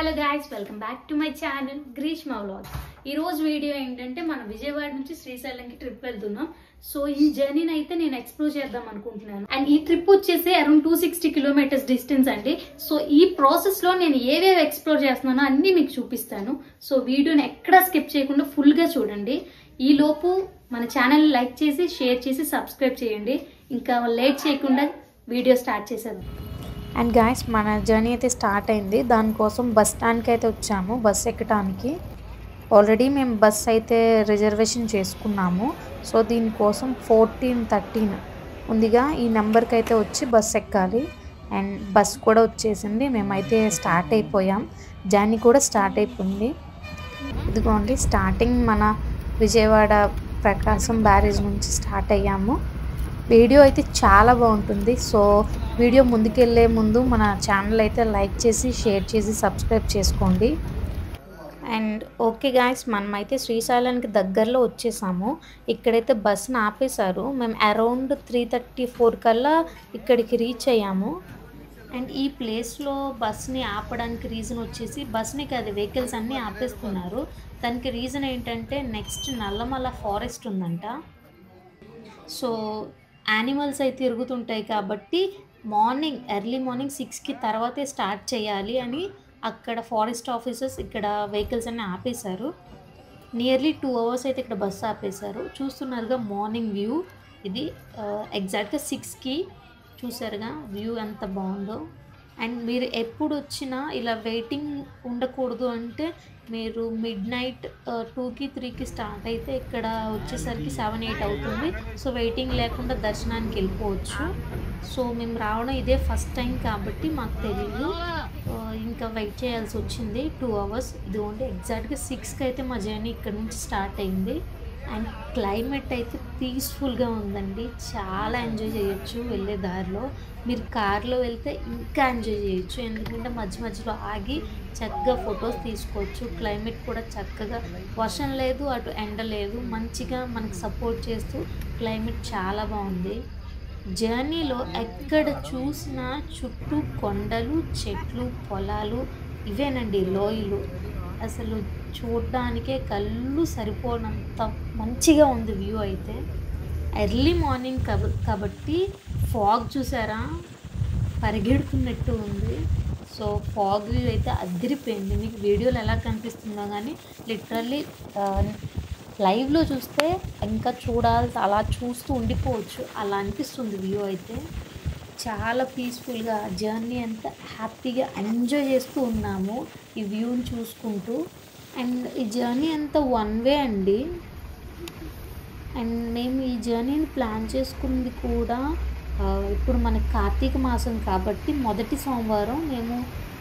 Hello guys, welcome back to my channel Greeshma vlogs. ఈ రోజు video ఏంటంటే మనం విజయవాడ నుంచి శ్రీశైలంకి ట్రిప్ వెళ్తున్నాం. సో ఈ జర్నీని అయితే నేను ఎక్స్ప్లోర్ చేద్దాం అనుకుంటున్నాను. అండ్ ఈ ట్రిప్ వచ్చేసి అరౌండ్ 260 కిలోమీటర్స్ డిస్టెన్స్ అండి. సో ఈ ప్రాసెస్ లో నేను ఏవేవి ఎక్స్ప్లోర్ చేస్తున్నానో అన్ని మీకు చూపిస్తాను. సో వీడియోని ఎక్కడా స్కిప్ చేయకుండా ఫుల్ గా చూడండి. ఈ లోపు మన ఛానల్ లైక్ చేసి షేర్ చేసి సబ్స్క్రైబ్ చేయండి. ఇంకా లేట్ చేయకుండా వీడియో స్టార్ట్ చేసేద్దాం. అండ్ గాయస్, మన జర్నీ అయితే స్టార్ట్ అయింది. దానికోసం బస్ స్టాండ్కి అయితే వచ్చాము బస్ ఎక్కడానికి. ఆల్రెడీ మేము బస్ అయితే రిజర్వేషన్ చేసుకున్నాము. సో దీనికోసం 1413 ఉందిగా, ఈ నెంబర్కి అయితే వచ్చి బస్ ఎక్కాలి. అండ్ బస్ కూడా వచ్చేసింది, మేమైతే స్టార్ట్ అయిపోయాం. జర్నీ కూడా స్టార్ట్ అయిపోయింది. ఇదిగోండి స్టార్టింగ్ మన విజయవాడ ప్రకాశం బ్యారేజ్ నుంచి స్టార్ట్ అయ్యాము. వీడియో అయితే చాలా బాగుంటుంది. సో వీడియో ముందుకెళ్ళే ముందు మన ఛానల్ అయితే లైక్ చేసి షేర్ చేసి సబ్స్క్రైబ్ చేసుకోండి. అండ్ ఓకే గాయస్, మనమైతే శ్రీశైలానికి దగ్గరలో వచ్చేసాము. ఇక్కడైతే బస్ని ఆపేశారు. మేము అరౌండ్ 3:34 కల్లా ఇక్కడికి రీచ్ అయ్యాము. అండ్ ఈ ప్లేస్లో బస్ని ఆపడానికి రీజన్ వచ్చేసి, బస్ని కాదు వెహికల్స్ అన్నీ ఆపేస్తున్నారు. దానికి రీజన్ ఏంటంటే నెక్స్ట్ నల్లమల ఫారెస్ట్ ఉందంట. సో యానిమల్స్ అయితే తిరుగుతుంటాయి కాబట్టి ఎర్లీ మార్నింగ్ 6కి తర్వాతే స్టార్ట్ చేయాలి అని అక్కడ ఫారెస్ట్ ఆఫీసర్స్ ఇక్కడ వెహికల్స్ అన్నీ ఆపేశారు. నియర్లీ 2 అవర్స్ అయితే ఇక్కడ బస్సు ఆపేశారు. చూస్తున్నారుగా మార్నింగ్ వ్యూ ఇది. ఎగ్జాక్ట్గా 6కి చూసారుగా వ్యూ ఎంత బాగుందో. అండ్ మీరు ఎప్పుడు వచ్చినా ఇలా వెయిటింగ్ ఉండకూడదు అంటే మీరు మిడ్నైట్ 2కి 3కి స్టార్ట్ అయితే ఇక్కడ వచ్చేసరికి 7-8 అవుతుంది. సో వెయిటింగ్ లేకుండా దర్శనానికి వెళ్ళిపోవచ్చు. సో మేము రావడం ఇదే ఫస్ట్ టైం కాబట్టి మాకు తెలియదు, ఇంకా వెయిట్ చేయాల్సి వచ్చింది 2 అవర్స్. ఇదిగోండి ఎగ్జాక్ట్గా 6కి అయితే మా జర్నీ ఇక్కడ నుంచి స్టార్ట్ అయింది. అండ్ క్లైమేట్ అయితే పీస్ఫుల్గా ఉందండి. చాలా ఎంజాయ్ చేయొచ్చు వెళ్ళే దారిలో. మీరు కార్లో వెళ్తే ఇంకా ఎంజాయ్ చేయొచ్చు, ఎందుకంటే మధ్య మధ్యలో ఆగి చక్కగా ఫొటోస్ తీసుకోవచ్చు. క్లైమేట్ కూడా చక్కగా, వర్షం లేదు అటు ఎండ లేదు, మంచిగా మనకు సపోర్ట్ చేస్తూ క్లైమేట్ చాలా బాగుంది. జర్నీలో ఎక్కడ చూసినా చుట్టూ కొండలు, చెట్లు, పొలాలు, ఇవేనండి లోయలు. అసలు చూడడానికే కళ్ళు సరిపోనంత మంచిగా ఉంది వ్యూ అయితే. ఎర్లీ మార్నింగ్ కాబట్టి ఫాగ్ చూసారా, పరిగెడుతున్నట్టు ఉంది. సో ఫాగ్ వ్యూ అయితే అదిరిపోయింది. మీకు వీడియోలో ఎలా కనిపిస్తుందో కానీ లిటరల్లీ లైవ్లో చూస్తే ఇంకా చూడాలి, అలా చూస్తూ ఉండిపోవచ్చు, అలా అనిపిస్తుంది వ్యూ అయితే. చాలా పీస్ఫుల్గా జర్నీ అంతా హ్యాపీగా ఎంజాయ్ చేస్తూ ఉన్నాము ఈ వ్యూని చూసుకుంటూ. అండ్ ఈ జర్నీ అంతా 1 వే అండి. అండ్ మేము ఈ జర్నీని ప్లాన్ చేసుకుంది కూడా ఇప్పుడు మనకి కార్తీక మాసం కాబట్టి మొదటి సోమవారం మేము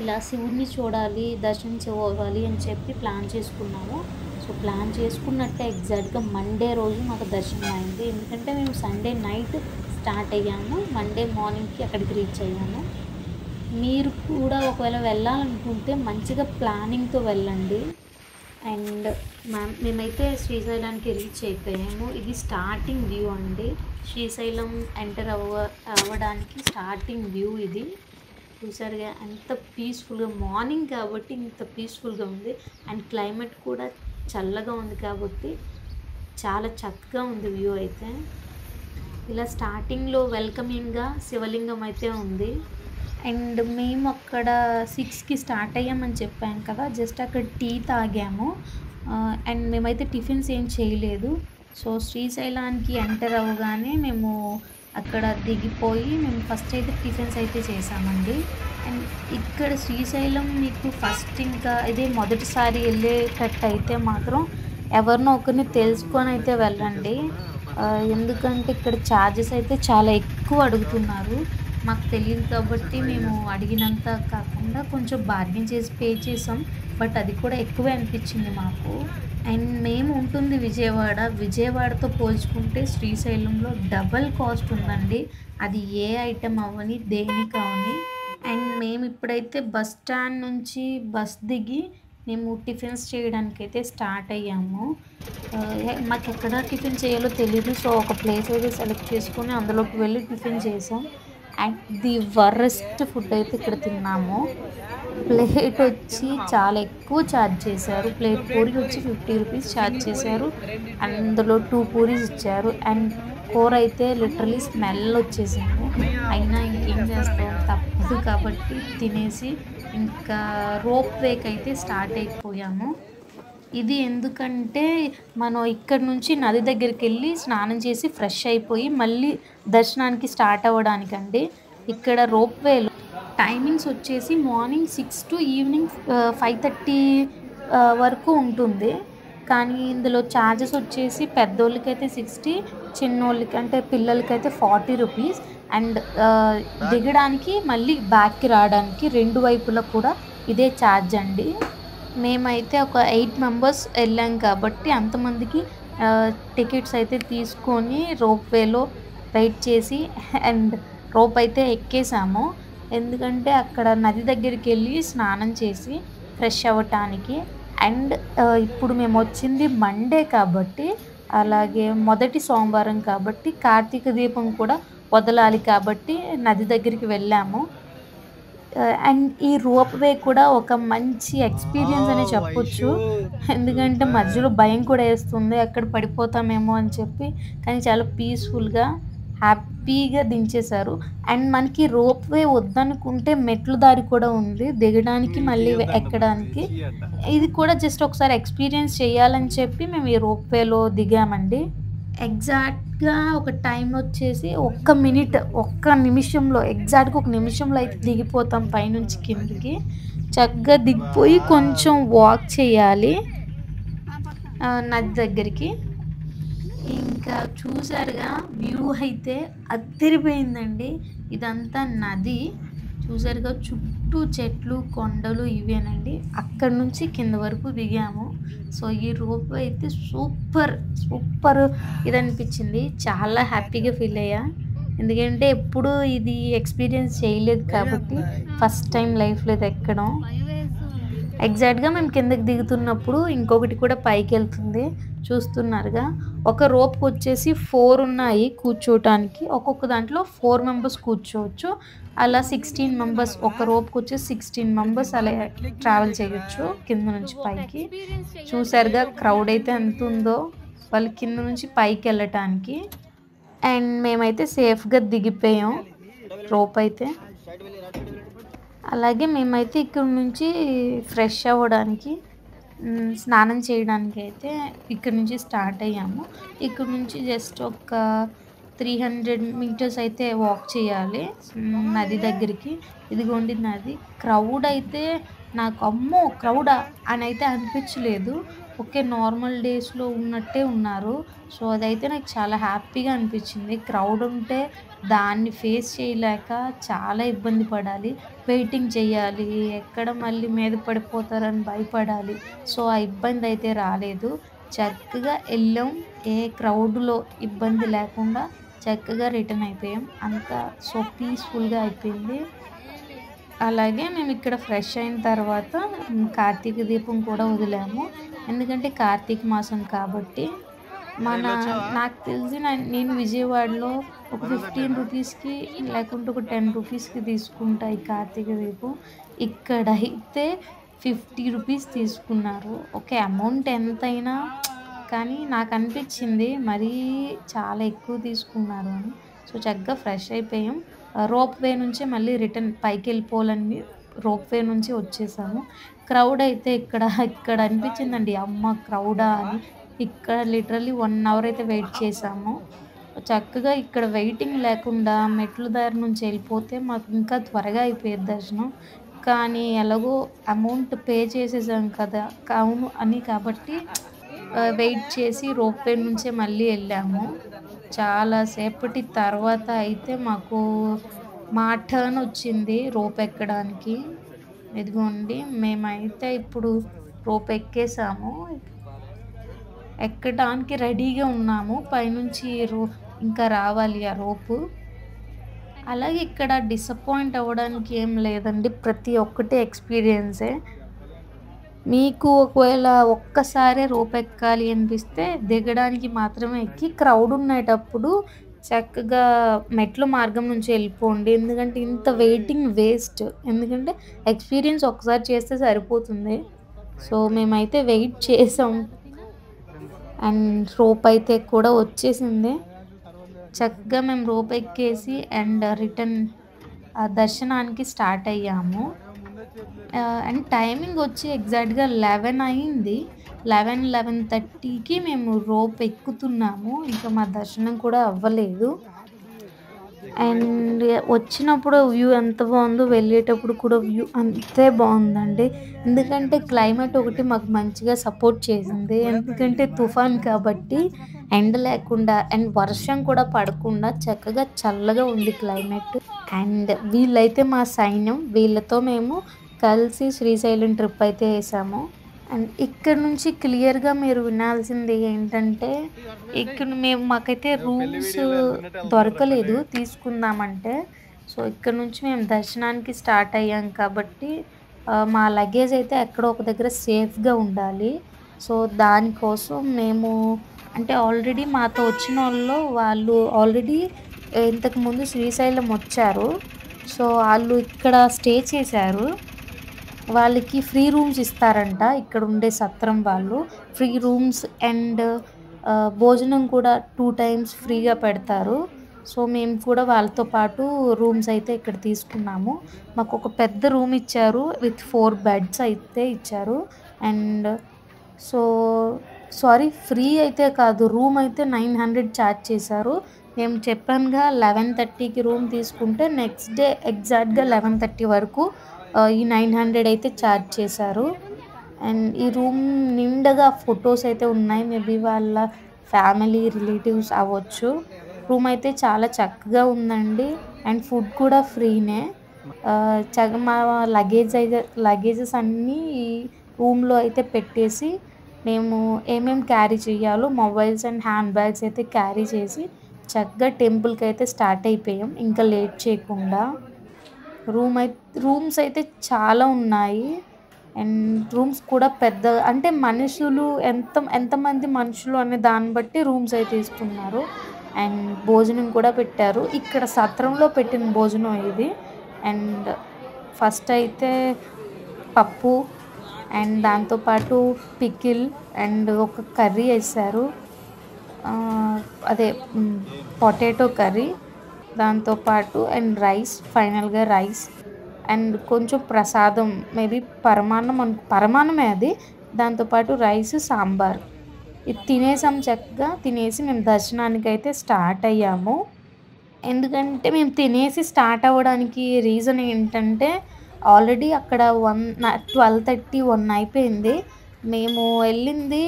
ఇలా శివుడిని చూడాలి, దర్శించుకోవాలి అని చెప్పి ప్లాన్ చేసుకున్నాము. సో ప్లాన్ చేసుకున్నట్టే ఎగ్జాక్ట్గా మండే రోజు మాకు దర్శనం అయింది. ఎందుకంటే మేము సండే నైట్ స్టార్ట్ అయ్యాము, మండే మార్నింగ్కి అక్కడికి రీచ్ అయ్యాము. మీరు కూడా ఒకవేళ వెళ్ళాలనుకుంటే మంచిగా ప్లానింగ్తో వెళ్ళండి. అండ్ మేమైతే శ్రీశైలానికి రీచ్ అయిపోయాము. ఇది స్టార్టింగ్ వ్యూ అండి. శ్రీశైలం ఎంటర్ అవ్వడానికి స్టార్టింగ్ వ్యూ ఇది. చూసారుగా ఎంత పీస్ఫుల్గా, మార్నింగ్ కాబట్టి ఇంత పీస్ఫుల్గా ఉంది. అండ్ క్లైమేట్ కూడా చల్లగా ఉంది కాబట్టి చాలా చక్కగా ఉంది వ్యూ అయితే. ఇలా స్టార్టింగ్లో వెల్కమింగ్గా శివలింగం అయితే ఉంది. అండ్ మేము అక్కడ 6కి స్టార్ట్ అయ్యామని చెప్పాను కదా, జస్ట్ అక్కడ టీ తాగాము. అండ్ మేమైతే టిఫిన్స్ ఏం చేయలేదు. సో శ్రీశైలానికి ఎంటర్ అవ్వగానే మేము అక్కడ దిగిపోయి మేము ఫస్ట్ అయితే టిఫిన్స్ అయితే చేసామండి. అండ్ ఇక్కడ శ్రీశైలం మీకు ఫస్ట్ ఇంకా ఇదే మొదటిసారి వెళ్ళేటట్టు అయితే మాత్రం ఎవరినో ఒకరిని తెలుసుకొని అయితే వెళ్ళండి. ఎందుకంటే ఇక్కడ ఛార్జెస్ అయితే చాలా ఎక్కువ అడుగుతున్నారు. మాకు తెలియదు కాబట్టి మేము అడిగినంత కాకుండా కొంచెం బార్గెన్ చేసి పే చేసాం, బట్ అది కూడా ఎక్కువే అనిపించింది మాకు. అండ్ మేము ఉంటుంది విజయవాడతో పోల్చుకుంటే శ్రీశైలంలో డబల్ కాస్ట్ ఉందండి. అది ఏ ఐటెం అవ్వని దేనికి అవని. అండ్ మేము ఇప్పుడైతే బస్ స్టాండ్ నుంచి బస్ దిగి మేము టిఫిన్స్ చేయడానికి అయితే స్టార్ట్ అయ్యాము. మాకు ఎక్కడ టిఫిన్ చేయాలో తెలీదు. సో ఒక ప్లేస్ అయితే సెలెక్ట్ చేసుకొని అందులోకి వెళ్ళి టిఫిన్ చేసాం. అండ్ ది వరస్ట్ ఫుడ్ అయితే ఇక్కడ తిన్నాము. ప్లేట్ వచ్చి చాలా ఎక్కువ ఛార్జ్ చేశారు. ప్లేట్ పూరి వచ్చి 50 రూపీస్ ఛార్జ్ చేశారు. అందులో 2 పూరీస్ ఇచ్చారు. అండ్ కూర అయితే లిటరలీ స్మెల్ వచ్చేసింది. అయినా ఇంకేం చేస్తాం, తప్పదు కాబట్టి తినేసి ఇంకా రోప్ వేకి అయితే స్టార్ట్ అయిపోయాము. ఇది ఎందుకంటే మనం ఇక్కడ నుంచి నది దగ్గరికి వెళ్ళి స్నానం చేసి ఫ్రెష్ అయిపోయి మళ్ళీ దర్శనానికి స్టార్ట్ అవ్వడానికండి. ఇక్కడ రోప్ వేలో టైమింగ్స్ వచ్చేసి మార్నింగ్ 6 to ఈవినింగ్ 5:30 వరకు ఉంటుంది. కానీ ఇందులో ఛార్జెస్ వచ్చేసి పెద్దోళ్ళకైతే 60, చిన్నోళ్ళకి అంటే పిల్లలకైతే 40 రూపీస్. అండ్ దిగడానికి మళ్ళీ బ్యాక్కి రావడానికి రెండు వైపులా కూడా ఇదే ఛార్జ్ అండి. మేమైతే ఒక 8 మెంబర్స్ వెళ్ళాం కాబట్టి అంతమందికి టికెట్స్ అయితే తీసుకొని రోప్ వేలో రైడ్ చేసి అండ్ రోప్ అయితే ఎక్కేసాము. ఎందుకంటే అక్కడ నది దగ్గరికి వెళ్ళి స్నానం చేసి ఫ్రెష్ అవ్వటానికి. అండ్ ఇప్పుడు మేము వచ్చింది మండే కాబట్టి, అలాగే మొదటి సోమవారం కాబట్టి కార్తీక దీపం కూడా వదలాలి కాబట్టి నది దగ్గరికి వెళ్ళాము. అండ్ ఈ రోప్ వే కూడా ఒక మంచి ఎక్స్పీరియన్స్ అనే చెప్పొచ్చు. ఎందుకంటే మధ్యలో భయం కూడా వేస్తుంది, ఎక్కడ పడిపోతామేమో అని చెప్పి. కానీ చాలా పీస్ఫుల్గా హ్యాపీగా దించేశారు. అండ్ మనకి రోప్ వే వద్దనుకుంటే మెట్లు దారి కూడా ఉంది దిగడానికి మళ్ళీ ఎక్కడానికి. ఇది కూడా జస్ట్ ఒకసారి ఎక్స్పీరియన్స్ చేయాలని చెప్పి మేము ఈ రోప్ వేలో దిగామండి. ఎగ్జాక్ట్గా ఒక టైం వచ్చేసి ఒక్క నిమిషంలో ఎగ్జాక్ట్గా ఒక నిమిషంలో అయితే దిగిపోతాం పైనుంచి కిందికి. చక్కగా దిగిపోయి కొంచెం వాక్ చేయాలి నది దగ్గరికి. ఇంకా చూసారుగా వ్యూ అయితే అదిరిపోయిందండి. ఇదంతా నది చూసారుగా, చుట్టూ చెట్లు కొండలు ఇవేనండి. అక్కడ నుంచి కింద వరకు దిగాము. సో ఈ రోప్ అయితే సూపర్ ఇది అనిపించింది. చాలా హ్యాపీగా ఫీల్ అయ్యా. ఎందుకంటే ఎప్పుడు ఇది ఎక్స్పీరియన్స్ చేయలేదు కాబట్టి ఫస్ట్ టైం లైఫ్లో ఇది ఎక్కడం. ఎగ్జాక్ట్గా మేము కిందకి దిగుతున్నప్పుడు ఇంకొకటి కూడా పైకి వెళ్తుంది చూస్తున్నారుగా. ఒక రోప్కి వచ్చేసి 4 ఉన్నాయి కూర్చోటానికి. ఒక్కొక్క దాంట్లో 4 మెంబర్స్ కూర్చోవచ్చు. అలా 16 మెంబర్స్, ఒక రోప్కి వచ్చేసి 16 మెంబర్స్ అలా ట్రావెల్ చేయొచ్చు కింద నుంచి పైకి. చూసారుగా క్రౌడ్ అయితే ఎంత ఉందో వాళ్ళు కింద నుంచి పైకి వెళ్ళటానికి. అండ్ మేమైతే సేఫ్గా దిగిపోయాం రోప్ అయితే. అలాగే మేమైతే ఇక్కడ నుంచి ఫ్రెష్ అవ్వడానికి స్నానం చేయడానికి అయితే ఇక్కడ నుంచి స్టార్ట్ అయ్యాము. ఇక్కడ నుంచి జస్ట్ ఒక 300 మీటర్స్ అయితే వాక్ చేయాలి నది దగ్గరికి. ఇదిగోండి నది. క్రౌడ్ అయితే నాకు అమ్మో క్రౌడా అని అయితే అనిపించలేదు. ఓకే, నార్మల్ డేస్లో ఉన్నట్టే ఉన్నారు. సో అదైతే నాకు చాలా హ్యాపీగా అనిపించింది. క్రౌడ్ ఉంటే దాన్ని ఫేస్ చేయలేక చాలా ఇబ్బంది పడాలి, వెయిటింగ్ చేయాలి, ఎక్కడ మళ్ళీ మీద పడిపోతారని భయపడాలి. సో ఆ ఇబ్బంది అయితే రాలేదు. చక్కగా వెళ్ళాం, ఏ క్రౌడ్లో ఇబ్బంది లేకుండా చక్కగా రిటర్న్ అయిపోయాం. అంతా సో పీస్ఫుల్గా అయిపోయింది. అలాగే మేము ఇక్కడ ఫ్రెష్ అయిన తర్వాత కార్తీక దీపం కూడా వదిలాము. ఎందుకంటే కార్తీక మాసం కాబట్టి. నాకు తెలిసి నేను విజయవాడలో ఒక 15 రూపీస్కి లేకుంటే ఒక 10 రూపీస్కి తీసుకుంటా ఈ కార్తీక దీపం. ఇక్కడైతే 50 రూపీస్ తీసుకున్నారు. ఓకే, అమౌంట్ ఎంతైనా కానీ నాకు అనిపించింది మరీ చాలా ఎక్కువ తీసుకున్నారు అని. సో చక్కగా ఫ్రెష్ అయిపోయాం. రోప్ వే నుంచే మళ్ళీ రిటర్న్ పైకి వెళ్ళిపోవాలని రోప్ వే నుంచి వచ్చేసాము. క్రౌడ్ అయితే ఇక్కడ అనిపించిందండి, అమ్మ క్రౌడా అని. ఇక్కడ లిటరలీ 1 అవర్ అయితే వెయిట్ చేసాము. చక్కగా ఇక్కడ వెయిటింగ్ లేకుండా మెట్ల దారి నుంచి వెళ్ళిపోతే మాకు ఇంకా త్వరగా అయిపోయేది దర్శనం. కానీ ఎలాగో అమౌంట్ పే చేసేసాం కదా అవును అని కాబట్టి వెయిట్ చేసి రోప్ వే నుంచే మళ్ళీ వెళ్ళాము. చాలా సేపటి తర్వాత అయితే మాకు మా టర్న్ వచ్చింది రోప్ ఎక్కడానికి. ఇదిగోండి మేమైతే ఇప్పుడు రోప్ ఎక్కేసాము, ఎక్కడానికి రెడీగా ఉన్నాము. పైనుంచి ఇంకా రావాలి ఆ రోపు. అలాగే ఇక్కడ డిసప్పాయింట్ అవ్వడానికి ఏం లేదండి, ప్రతి ఒక్కటి ఎక్స్పీరియన్సే. మీకు ఒకవేళ ఒక్కసారే రోప్ ఎక్కాలి అనిపిస్తే దిగడానికి మాత్రమే ఎక్కి, క్రౌడ్ ఉండేటప్పుడు చక్కగా మెట్ల మార్గం నుంచి వెళ్ళిపోండి. ఎందుకంటే ఇంత వెయిటింగ్ వేస్ట్. ఎందుకంటే ఎక్స్‌పీరియన్స్ ఒకసారి చేస్తే సరిపోతుంది. సో, మేమైతే వెయిట్ చేసాం. అండ్ రోప్ అయితే కూడా వచ్చేసింది. చక్కగా మేము రోప్ ఎక్కేసి అండ్ రిటర్న్ దర్శనానికి స్టార్ట్ అయ్యాము. అండ్ టైమింగ్ వచ్చి ఎగ్జాక్ట్‌గా 11 అయింది. 11:30కి మేము రోప్ ఎక్కుతున్నాము. ఇంకా మా దర్శనం కూడా అవ్వలేదు. అండ్ వచ్చినప్పుడు వ్యూ ఎంత బాగుందో వెళ్ళేటప్పుడు కూడా వ్యూ అంతే బాగుందండి. ఎందుకంటే క్లైమేట్ ఒకటి మాకు మంచిగా సపోర్ట్ చేసింది. ఎందుకంటే తుఫాన్ కాబట్టి ఎండ లేకుండా అండ్ వర్షం కూడా పడకుండా చక్కగా చల్లగా ఉంది క్లైమేట్. అండ్ వీళ్ళైతే మా సైన్యం. వీళ్ళతో మేము కలిసి శ్రీశైలం ట్రిప్ అయితే వేసాము. అండ్ ఇక్కడ నుంచి క్లియర్గా మీరు వినాల్సింది ఏంటంటే ఇక్కడ మాకైతే రూమ్స్ దొరకలేదు తీసుకుందామంటే. సో ఇక్కడ నుంచి మేము దర్శనానికి స్టార్ట్ అయ్యాం కాబట్టి మా లగేజ్ అయితే ఎక్కడో ఒక దగ్గర సేఫ్గా ఉండాలి. సో దానికోసం మేము అంటే ఆల్రెడీ మాతో వచ్చిన వాళ్ళు ఆల్రెడీ ఇంతకుముందు శ్రీశైలం వచ్చారు. సో వాళ్ళు ఇక్కడ స్టే చేశారు. వాళ్ళకి ఫ్రీ రూమ్స్ ఇస్తారంట ఇక్కడ ఉండే సత్రం వాళ్ళు. ఫ్రీ రూమ్స్ అండ్ భోజనం కూడా 2 times ఫ్రీగా పెడతారు. సో మేము కూడా వాళ్ళతో పాటు రూమ్స్ అయితే ఇక్కడ తీసుకున్నాము. మాకు ఒక పెద్ద రూమ్ ఇచ్చారు విత్ 4 beds అయితే ఇచ్చారు. అండ్ ఫ్రీ అయితే కాదు, రూమ్ అయితే 900 ఛార్జ్ చేశారు. మేము చెప్పానుగా 11:30కి రూమ్ తీసుకుంటే నెక్స్ట్ డే ఎగ్జాక్ట్గా 11:30 వరకు ఈ 900 అయితే ఛార్జ్ చేశారు. అండ్ ఈ రూమ్ నిండగా ఫొటోస్ అయితే ఉన్నాయి. మేబీ వాళ్ళ ఫ్యామిలీ రిలేటివ్స్ అవ్వచ్చు. రూమ్ అయితే చాలా చక్కగా ఉందండి. అండ్ ఫుడ్ కూడా ఫ్రీనే. మా లగేజెస్ అన్నీ ఈ రూమ్లో అయితే పెట్టేసి మేము ఏమేమి క్యారీ చేయాలో మొబైల్స్ అండ్ హ్యాండ్ బ్యాగ్స్ అయితే క్యారీ చేసి చక్కగా టెంపుల్కి అయితే స్టార్ట్ అయిపోయాం ఇంకా లేట్ చేయకుండా. రూమ్స్ అయితే చాలా ఉన్నాయి. అండ్ రూమ్స్ కూడా పెద్ద అంటే మనుషులు ఎంతమంది మనుషులు అనే దాన్ని బట్టి రూమ్స్ అయితే ఇస్తున్నారు. అండ్ భోజనం కూడా పెట్టారు. ఇక్కడ సత్రంలో పెట్టిన భోజనం ఇది. అండ్ ఫస్ట్ అయితే పప్పు అండ్ దాంతోపాటు పికిల్ అండ్ ఒక కర్రీ వేశారు. అదే పొటాటో కర్రీ, దాంతోపాటు అండ్ రైస్, ఫైనల్గా రైస్ అండ్ కొంచెం ప్రసాదం మేబీ పరమాన్నమే అది. దాంతోపాటు రైస్, సాంబార్ ఇది తినేసాం. చక్కగా తినేసి మేము దర్శనానికి అయితే స్టార్ట్ అయ్యాము. ఎందుకంటే మేము తినేసి స్టార్ట్ అవ్వడానికి రీజన్ ఏంటంటే ఆల్రెడీ అక్కడ 12:30, 1 అయిపోయింది. మేము వెళ్ళింది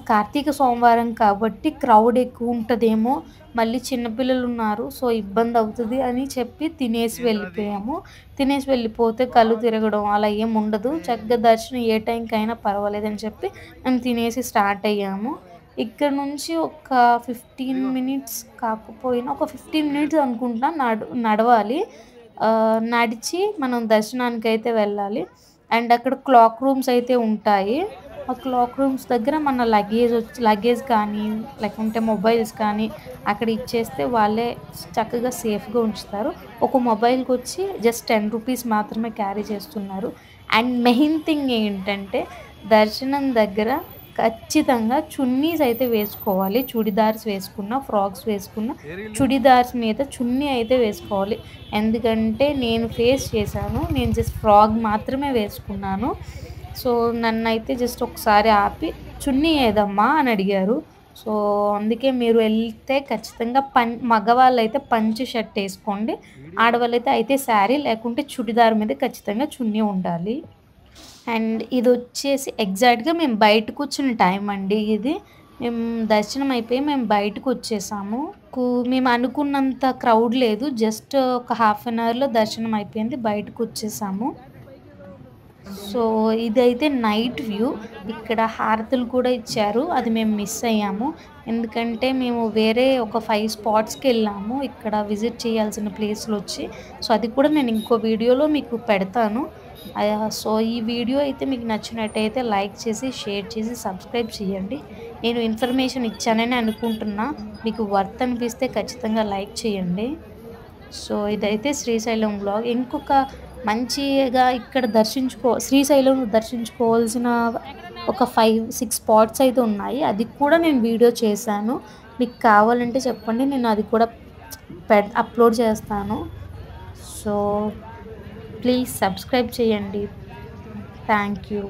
కార్తీక సోమవారం కాబట్టి క్రౌడ్ ఎక్కువ ఉంటుందేమో, మళ్ళీ చిన్నపిల్లలు ఉన్నారు సో ఇబ్బంది అవుతుంది అని చెప్పి తినేసి వెళ్ళిపోయాము. తినేసి వెళ్ళిపోతే కళ్ళు తిరగడం అలా ఏం ఉండదు. చక్కగా దర్శనం ఏ టైంకి అయినా పర్వాలేదని చెప్పి మేము తినేసి స్టార్ట్ అయ్యాము. ఇక్కడ నుంచి ఒక 15 minutes కాకపోయినా ఒక 15 minutes అనుకుంటా నడవాలి. నడిచి మనం దర్శనానికి అయితే వెళ్ళాలి. అండ్ అక్కడ క్లాక్ రూమ్స్ అయితే ఉంటాయి. ఆ క్లాక్ రూమ్స్ దగ్గర మన లగేజ్ కానీ లేకుంటే మొబైల్స్ కానీ అక్కడ ఇచ్చేస్తే వాళ్ళే చక్కగా సేఫ్గా ఉంచుతారు. ఒక మొబైల్కి వచ్చి జస్ట్ 10 rupees మాత్రమే క్యారీ చేస్తున్నారు. అండ్ మెయిన్ థింగ్ ఏంటంటే దర్శనం దగ్గర ఖచ్చితంగా చున్నీస్ అయితే వేసుకోవాలి. చుడిదార్స్ వేసుకున్న, ఫ్రాక్స్ వేసుకున్న, చుడిదార్స్ మీద చున్నీ అయితే వేసుకోవాలి. ఎందుకంటే నేను ఫేస్ చేశాను, నేను జస్ట్ ఫ్రాక్ మాత్రమే వేసుకున్నాను. సో నన్ను అయితే జస్ట్ ఒకసారి ఆపి చున్నీ ఏదమ్మా అని అడిగారు. సో అందుకే మీరు వెళ్తే ఖచ్చితంగా మగవాళ్ళు అయితే పంచ షర్ట్ వేసుకోండి, ఆడవాళ్ళు అయితే శారీ లేకుంటే చుడిదార్ మీద ఖచ్చితంగా చున్నీ ఉండాలి. అండ్ ఇది వచ్చేసి ఎగ్జాక్ట్గా మేము బయటకు వచ్చిన టైం అండి. ఇది మేము దర్శనం అయిపోయి మేము బయటకు వచ్చేసాము. మేము అనుకున్నంత క్రౌడ్ లేదు, జస్ట్ ఒక 1/2 hourలో దర్శనం అయిపోయింది, బయటకు వచ్చేసాము. సో ఇదైతే నైట్ వ్యూ. ఇక్కడ హారతులు కూడా ఇచ్చారు, అది మేము మిస్ అయ్యాము. ఎందుకంటే మేము వేరే ఒక 5 spotsకి వెళ్ళాము ఇక్కడ విజిట్ చేయాల్సిన ప్లేస్లు వచ్చి. సో అది కూడా నేను ఇంకో వీడియోలో మీకు పెడతాను. సో ఈ వీడియో అయితే మీకు నచ్చినట్టయితే లైక్ చేసి, షేర్ చేసి, సబ్స్క్రైబ్ చేయండి. నేను ఇన్ఫర్మేషన్ ఇచ్చానని అనుకుంటున్నా. మీకు వర్త్ అనిపిస్తే ఖచ్చితంగా లైక్ చేయండి. సో ఇదైతే శ్రీశైలం వ్లాగ్. ఇంకొక మంచిగా ఇక్కడ శ్రీశైలం దర్శించుకోవాల్సిన ఒక 5-6 స్పాట్స్ అయితే ఉన్నాయి. అది కూడా నేను వీడియో చేశాను. మీకు కావాలంటే చెప్పండి, నేను అది కూడా అప్లోడ్ చేస్తాను. సో ప్లీజ్ సబ్స్క్రైబ్ చేయండి. Thank you.